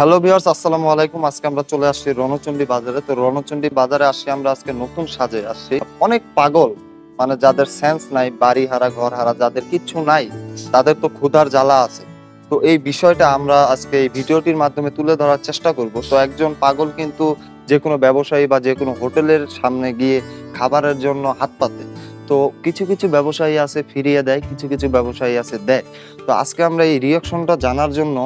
Hello viewers, আসসালামু আলাইকুম। আজকে আমরা চলে আসছি রণচণ্ডী বাজারে। তো রণচণ্ডী বাজারে আসছি আমরা আজকে নতুন সাজে আসছি। অনেক পাগল, মানে যাদের সেন্স নাই, বাড়ি হারা ঘর হারা, যাদের কিচ্ছু নাই, তাদের তো ক্ষুধার জ্বালা আছে। তো এই বিষয়টা আমরা আজকে এই ভিডিওটির মাধ্যমে তুলে ধরার চেষ্টা করব। তো একজন পাগল কিন্তু যে কোনো ব্যবসায়ী বা যে কোনো হোটেলের সামনে গিয়ে খাবারের জন্য হাত পাতে। তো কিছু কিছু ব্যবসায়ী আছে ফিরিয়ে দেয়, কিছু কিছু ব্যবসায়ী আছে দেয়। তো আজকে আমরা এই রিঅ্যাকশনটা জানার জন্য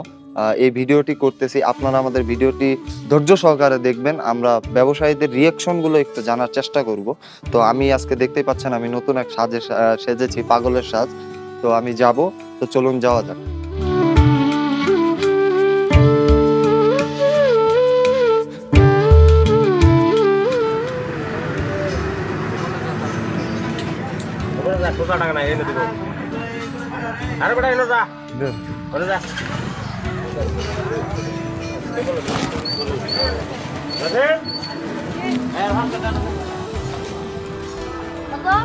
এই ভিডিওটি করতেছি। আপনারা আমাদের ভিডিওটি ধৈর্য সহকারে দেখবেন। আমরা ব্যবসায়ীদের রিঅ্যাকশন গুলো একটু জানার চেষ্টা করব। তো আমি আজকে দেখতেই পাচ্ছেন আমি নতুন এক সাজে সেজেছি, পাগলের সাজ। তো আমি যাব, তো চলুন যাওয়া যাক। আরে বেটা এলো যা ওরে যা রাধেন এই ভাত কাটা বাবা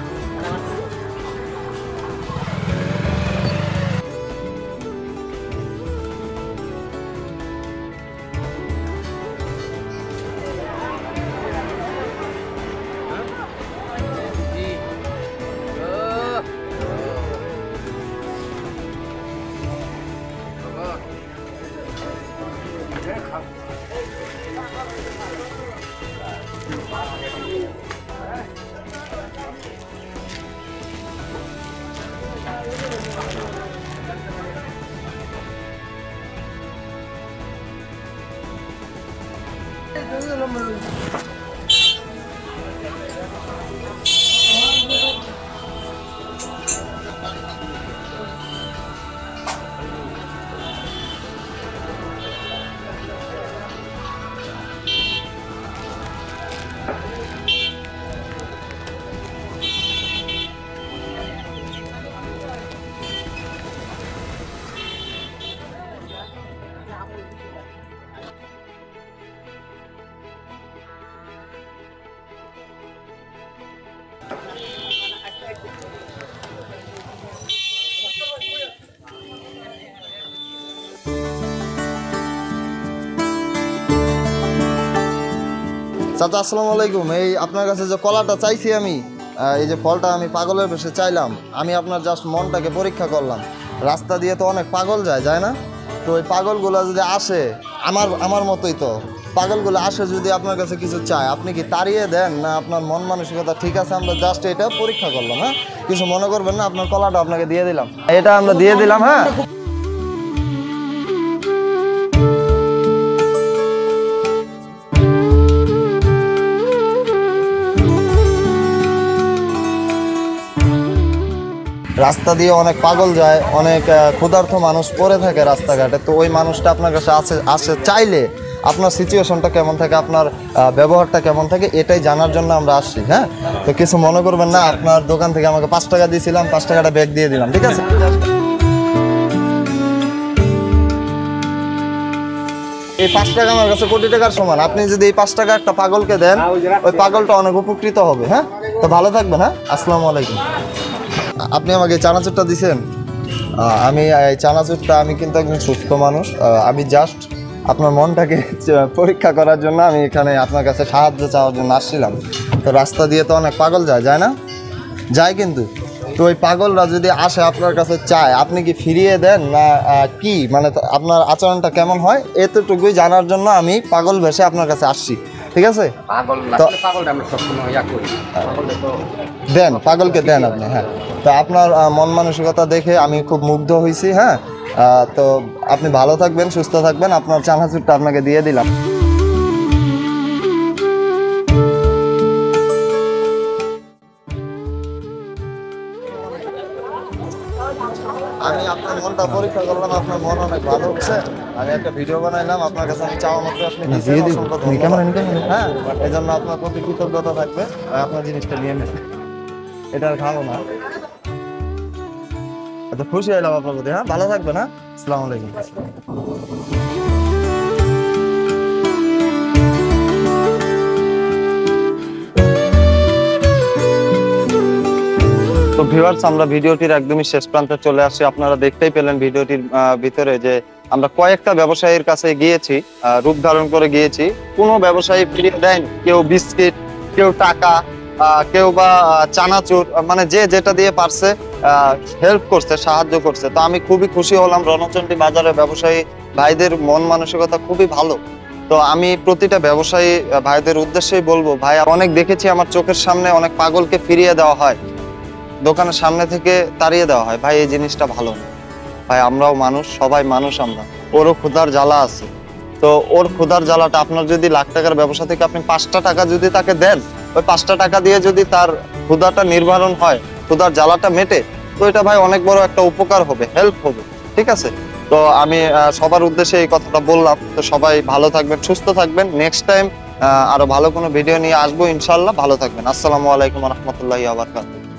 চাচা আসসালামু আলাইকুম। এই আপনার কাছে যে কলাটা চাইছি আমি, এই যে ফলটা আমি পাগলের বেশে চাইলাম, আমি আপনার জাস্ট মনটাকে পরীক্ষা করলাম। রাস্তা দিয়ে তো অনেক পাগল যায় না? তো ওই পাগলগুলো যদি আসে, আমার মতোই তো পাগলগুলো আসে, যদি আপনার কাছে কিছু চায়, আপনি কি তাড়িয়ে দেন না আপনার মন মানসিকতা ঠিক আছে? আমরা জাস্ট এটা পরীক্ষা করলাম। হ্যাঁ, কিছু মনে করবেন না, আপনার কলাটা আপনাকে দিয়ে দিলাম, এটা আমরা দিয়ে দিলাম। হ্যাঁ, রাস্তা দিয়ে অনেক পাগল যায়, অনেক ক্ষুধার্ত মানুষ পড়ে থাকে রাস্তাঘাটে। তো ওই মানুষটা আপনার কাছে আসে চাইলে আপনার সিচুয়েশনটা কেমন থাকে, আপনার ব্যবহারটা কেমন থাকে, এটাই জানার জন্য আমরা আসছি। হ্যাঁ, তো কিছু মনে করবেন না, আপনার দোকান থেকে আমাকে 5 টাকা দিয়েছিলাম, 5 টাকাটা ব্যাগ দিয়ে দিলাম, ঠিক আছে? এই 5 টাকা আমার কাছে কোটি টাকার সমান। আপনি যদি এই 5 টাকা একটা পাগলকে দেন, ওই পাগলটা অনেক উপকৃত হবে। হ্যাঁ, তো ভালো থাকবেন। হ্যাঁ, আসসালামু আলাইকুম। আপনি আমাকে চানাচুরটা দিছেন, আমি এই চানাচুরটা, আমি কিন্তু একজন সুস্থ মানুষ, আমি জাস্ট আপনার মনটাকে পরীক্ষা করার জন্য আমি এখানে আপনার কাছে সাহায্য চাওয়ার জন্য আসছিলাম। তো রাস্তা দিয়ে তো অনেক পাগল যায় না? যায় কিন্তু। তো ওই পাগলরা যদি আসে আপনার কাছে চায়, আপনি কি ফিরিয়ে দেন না কি, মানে আপনার আচরণটা কেমন হয়, এতটুকুই জানার জন্য আমি পাগল ভেসে আপনার কাছে আসছি, ঠিক আছে? দেন, পাগলকে দেন আপনি। হ্যাঁ, তো আপনার মন মানসিকতা দেখে আমি খুব মুগ্ধ হয়েছি। হ্যাঁ, তো আপনি ভালো থাকবেন, সুস্থ থাকবেন। আপনার চানাচুরটা আপনাকে দিয়ে দিলাম। আমি আপনার মনটা পরীক্ষা করলাম, আপনার মন অনেক ভালো হচ্ছে। আমি একটা ভিডিও বানাইলাম, আপনার কাছে আমি চাওয়া মাত্র আপনি হ্যাঁ, এই জন্য আপনার প্রতি কৃতজ্ঞতা থাকবে। আপনার জিনিসটা নিয়ে নেন, এটা আর খাবো না। এত খুশি হইলাম আপনার প্রতি। হ্যাঁ, ভালো থাকবেন। হ্যাঁ, আসসালামু আলাইকুম। তো ভিউয়ার্স, আমরা ভিডিওটির একদমই শেষ প্রান্তে চলে আসছি। আপনারা দেখতেই পেলেন ভিডিওটির ভিতরে যে আমরা কয়েকটা ব্যবসায়ীর কাছে গিয়েছি, রূপ ধারণ করে গিয়েছি, কোনো ব্যবসায়ী ফিরিয়ে দেয়নি। কেউ বিস্কিট, কেউ টাকা, কেউ বা চানাচুর, মানে যে যেটা দিয়ে পারছে হেল্প করছে, সাহায্য করছে। তো আমি খুবই খুশি হলাম, রণচণ্ডী বাজারের ব্যবসায়ী ভাইদের মন মানসিকতা খুবই ভালো। তো আমি প্রতিটা ব্যবসায়ী ভাইদের উদ্দেশ্যেই বলবো, ভাই অনেক দেখেছি আমার চোখের সামনে অনেক পাগলকে ফিরিয়ে দেওয়া হয়, দোকানের সামনে থেকে তাড়িয়ে দেওয়া হয়। ভাই এই জিনিসটা ভালো না। ভাই আমরাও মানুষ, সবাই মানুষ আমরা, ওরও ক্ষুধার জ্বালা আছে। তো ওর ক্ষুধার জ্বালাটা, আপনার যদি লাখ টাকার ব্যবসা থেকে আপনি 5টা টাকা যদি তাকে দেন, ওই 5টা টাকা দিয়ে যদি তার ক্ষুধাটা নির্বারণ হয়, ক্ষুধার জ্বালাটা মেটে, তো এটা ভাই অনেক বড় একটা উপকার হবে, হেল্প হবে। ঠিক আছে? তো আমি সবার উদ্দেশ্যে এই কথাটা বললাম। তো সবাই ভালো থাকবেন, সুস্থ থাকবেন। নেক্সট টাইম আরো ভালো কোনো ভিডিও নিয়ে আসবো ইনশাল্লাহ। ভালো থাকবেন। আসসালামু আলাইকুম ওয়া রাহমাতুল্লাহি ওয়া বারাকাতুহু।